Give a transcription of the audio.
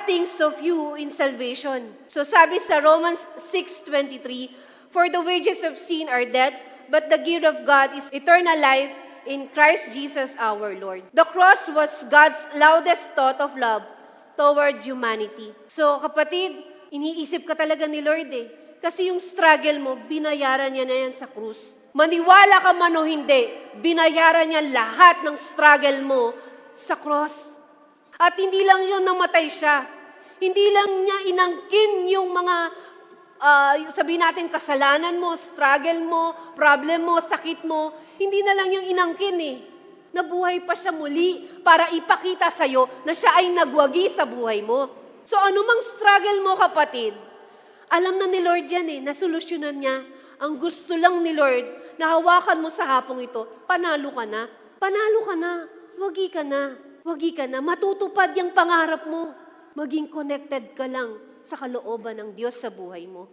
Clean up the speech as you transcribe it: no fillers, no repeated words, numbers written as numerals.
things of you in salvation. So sabi sa Romans 6:23, for the wages of sin are death, but the gift of God is eternal life in Christ Jesus our Lord. The cross was God's loudest thought of love toward humanity. So kapatid, iniisip ka talaga ni Lord eh. Kasi yung struggle mo, binayaran niya na yan sa krus. Maniwala ka man o hindi, binayaran niya lahat ng struggle mo sa cross. At hindi lang yun, namatay siya. Hindi lang niya inangkin yung mga, sabihin natin, kasalanan mo, struggle mo, problem mo, sakit mo. Hindi na lang yung inangkin eh. Nabuhay pa siya muli para ipakita sa'yo na siya ay nagwagi sa buhay mo. So anumang struggle mo, kapatid, alam na ni Lord yan eh, nasolusyonan niya. Ang gusto lang ni Lord, na hawakan mo sa hapong ito, panalo ka na. Panalo ka na. Wagi ka na. Wagi ka na. Matutupad yung pangarap mo. Maging connected ka lang sa kalooban ng Diyos sa buhay mo.